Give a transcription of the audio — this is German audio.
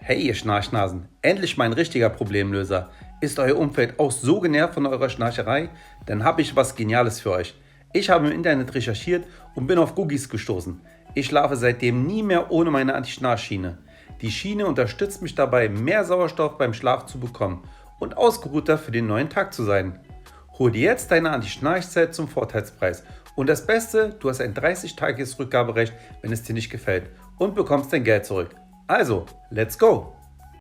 Hey ihr Schnarchnasen, endlich mein richtiger Problemlöser. Ist euer Umfeld auch so genervt von eurer Schnarcherei? Dann habe ich was Geniales für euch. Ich habe im Internet recherchiert und bin auf Googies gestoßen. Ich schlafe seitdem nie mehr ohne meine Anti-Schnarch-Schiene. Die Schiene unterstützt mich dabei, mehr Sauerstoff beim Schlaf zu bekommen und ausgeruhter für den neuen Tag zu sein. Hol dir jetzt deine Anti-Schnarch-Set zum Vorteilspreis. Und das Beste, du hast ein 30-tägiges Rückgaberecht, wenn es dir nicht gefällt und bekommst dein Geld zurück. Also, let's go!